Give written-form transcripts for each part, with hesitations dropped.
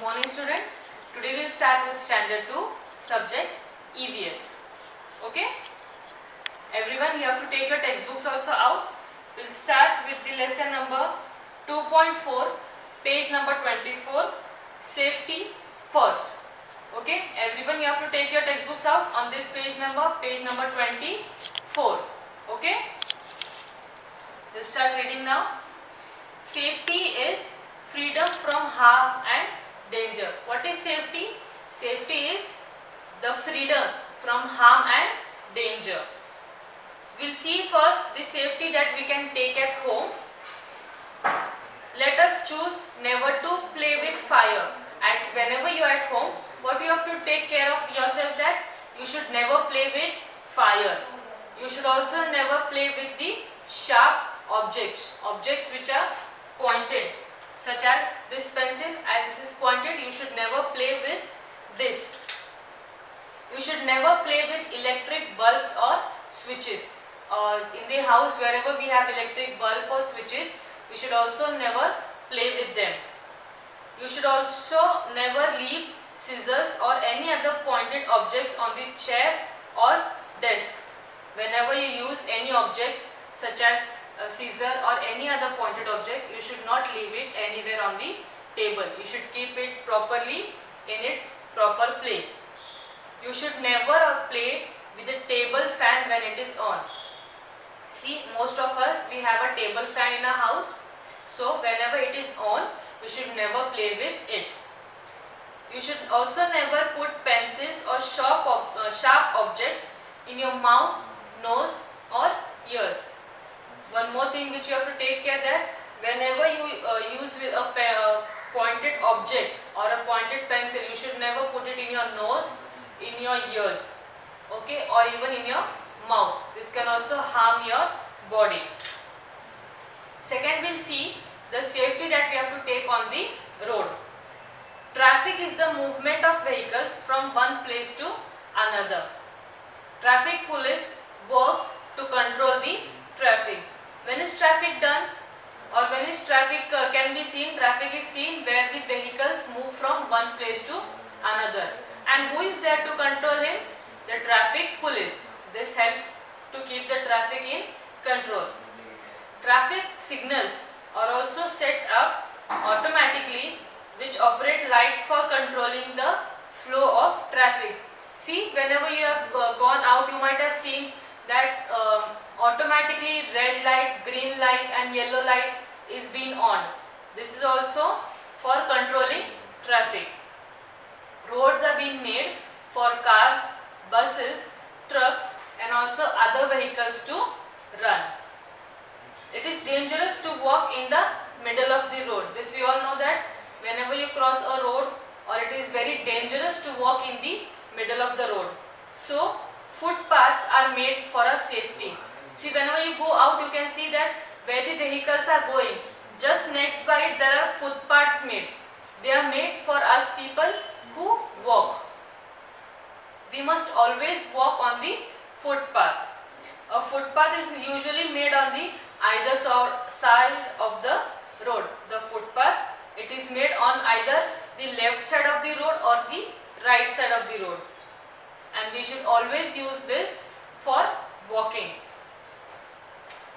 Morning students, today we will start with standard 2 subject EVS. Okay, everyone, you have to take your textbooks also out. We will start with the lesson number 2.4, page number 24, safety first. Okay, everyone, you have to take your textbooks out on this page number 24. Okay, we'll start reading now. Safety is freedom from harm and danger. What is safety? Safety is the freedom from harm and danger. We'll see first the safety that we can take at home. Let us choose never to play with fire. Whenever you are at home, what you have to take care of yourself, that you should never play with fire. You should also never play with the sharp objects which are pointed, such as this pencil. As this is pointed, you should never play with this. You should never play with electric bulbs or switches. In the house, wherever we have electric bulb or switches, we should also never play with them. You should also never leave scissors or any other pointed objects on the chair or desk. Whenever you use any objects such as a scissor or any other pointed object, you should not leave it anywhere on the table. You should keep it properly in its proper place. You should never play with a table fan when it is on. See, most of us, we have a table fan in our house. So whenever it is on, we should never play with it. You should also never put pencils or sharp objects in your mouth, nose or ears. One more thing which you have to take care, that whenever you use with a pointed object or a pointed pencil, you should never put it in your nose, in your ears, okay, or even in your mouth. This can also harm your body. Second, we'll see the safety that we have to take on the road. Traffic is the movement of vehicles from one place to another. Traffic police works to control the traffic. When is traffic done, or when is traffic can be seen? Traffic is seen where the vehicles move from one place to another. And who is there to control him? The traffic police. This helps to keep the traffic in control. Traffic signals are also set up automatically, which operate lights for controlling the flow of traffic. See, whenever you have gone out, you might have seen that automatically red light, green light and yellow light is being on. This is also for controlling traffic. Roads are being made for cars, buses, trucks and also other vehicles to run. It is dangerous to walk in the middle of the road. This we all know, that whenever you cross a road, or it is very dangerous to walk in the middle of the road. So footpaths are made for our safety. See, whenever you go out, you can see that where the vehicles are going, just next by it there are footpaths made. They are made for us people who walk. We must always walk on the footpath. A footpath is usually made on the either side of the road. The footpath, it is made on either the left side of the road or the right side of the road. And we should always use this for walking.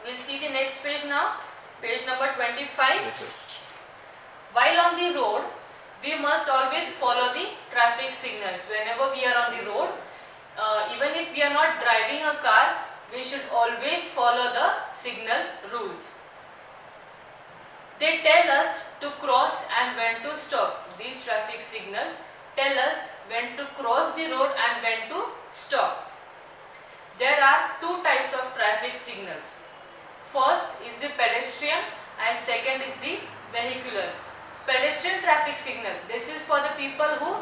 We'll see the next page now, page number 25. While on the road, we must always follow the traffic signals. Whenever we are on the road, even if we are not driving a car, we should always follow the signal rules. They tell us to cross and when to stop. These traffic signals tell us when to cross the road and when to stop. There are two types of traffic signals. First is the pedestrian and second is the vehicular. Pedestrian traffic signal, this is for the people who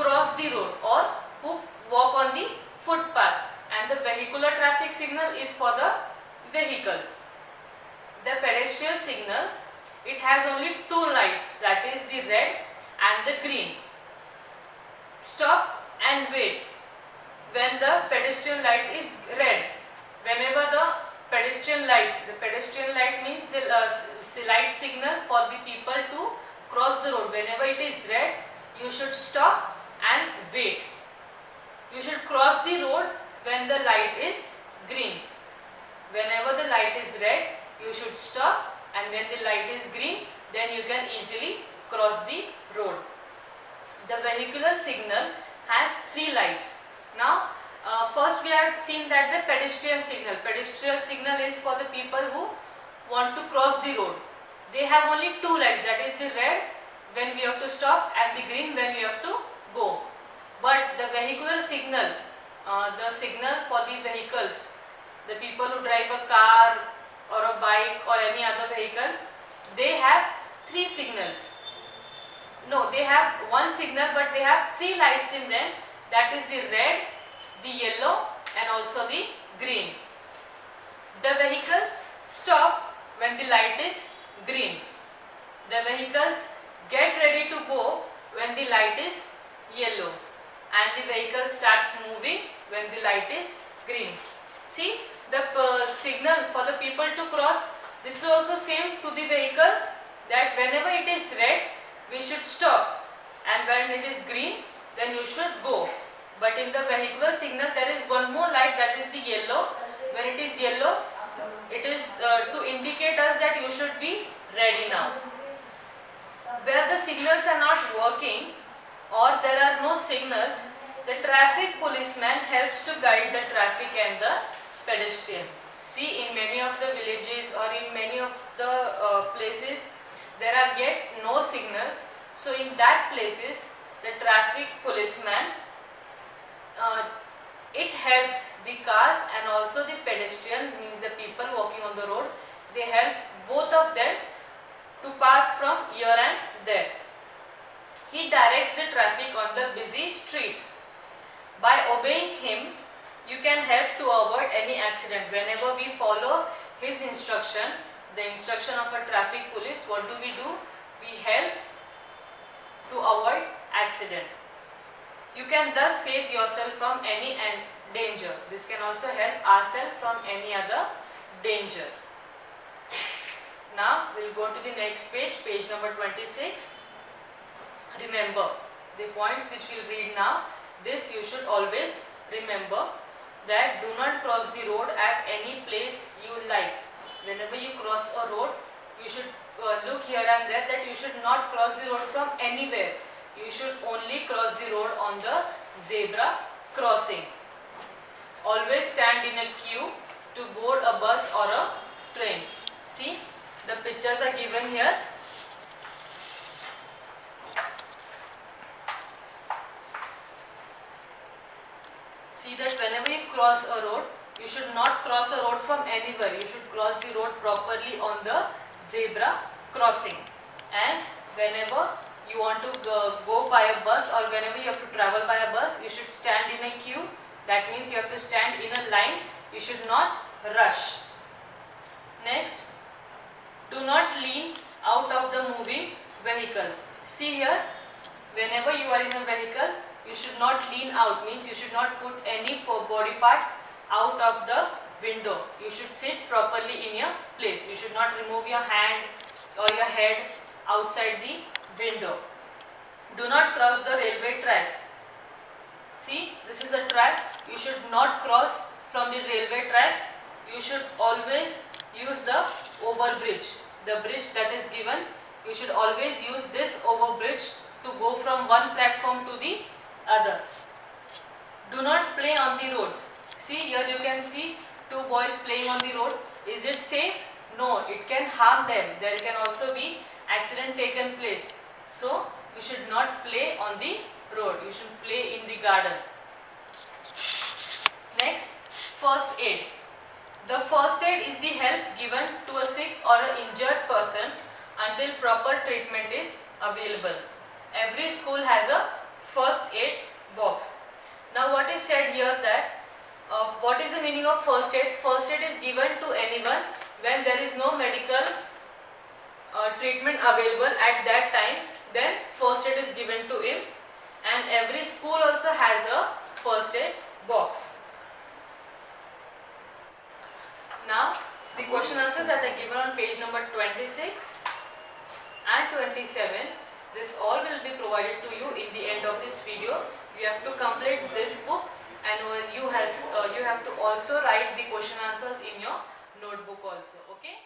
cross the road or who walk on the footpath, and the vehicular traffic signal is for the vehicles. The pedestrian signal, it has only two lights, that is the red and the green. Stop and wait when the pedestrian light is red. Whenever the pedestrian light means the light signal for the people to cross the road. Whenever it is red, you should stop and wait. You should cross the road when the light is green. Whenever the light is red, you should stop, and when the light is green, then you can easily cross the road. The vehicular signal has 3 lights. Now, first we have seen that the pedestrian signal. Pedestrian signal is for the people who want to cross the road. They have only 2 lights, that is the red when we have to stop and the green when we have to go. But the vehicular signal, the signal for the vehicles, the people who drive a car or a bike or any other vehicle, they have 3 signals. No, they have 1 signal, but they have 3 lights in them, that is the red, the yellow and also the green. The vehicles stop when the light is green. The vehicles get ready to go when the light is yellow, and the vehicle starts moving when the light is green. See, the signal for the people to cross, this is also same to the vehicles, that whenever it is red, we should stop, and when it is green, then you should go. But in the vehicular signal, there is one more light, that is the yellow. When it is yellow, it is to indicate us that you should be ready now. Where the signals are not working or there are no signals, the traffic policeman helps to guide the traffic and the pedestrian. See, in many of the villages or in many of the places, there are yet no signals. So in that places, the traffic policeman, it helps the cars and also the pedestrian, means the people walking on the road. They help both of them to pass from here and there. He directs the traffic on the busy street. By obeying him, you can help to avoid any accident. Whenever we follow his instruction, the instruction of a traffic police, what do? We help to avoid accident. You can thus save yourself from any danger. This can also help ourselves from any other danger. Now we will go to the next page, page number 26. Remember the points which we will read now. This you should always remember, that do not cross the road at any place you like. Whenever you cross a road, you should look here and there, that you should not cross the road from anywhere. You should only cross the road on the zebra crossing. Always stand in a queue to board a bus or a train. See, the pictures are given here. See that whenever you cross a road, you should not cross a road from anywhere. You should cross the road properly on the zebra crossing. And whenever you want to go by a bus, or whenever you have to travel by a bus, you should stand in a queue. That means you have to stand in a line. You should not rush. Next, do not lean out of the moving vehicles. See here, whenever you are in a vehicle, you should not lean out, means you should not put any body parts out of the window. You should sit properly in your place. You should not remove your hand or your head outside the window. Do not cross the railway tracks. See, this is a track. You should not cross from the railway tracks. You should always use the overbridge. The bridge that is given, you should always use this overbridge to go from one platform to the other. Do not play on the roads. See, here you can see 2 boys playing on the road. Is it safe? No, it can harm them. There can also be accident taken place. So, you should not play on the road. You should play in the garden. Next, first aid. The first aid is the help given to a sick or an injured person until proper treatment is available. Every school has a first aid box. Now what is said here, that what is the meaning of first aid? First aid is given to anyone when there is no medical treatment available at that time, then first aid is given to him, and every school also has a first aid box. Now the question answers that are given on page number 26 and 27. This all will be provided to you in the end of this video. You have to complete this book, and you have to also write the question answers in your notebook also. Okay.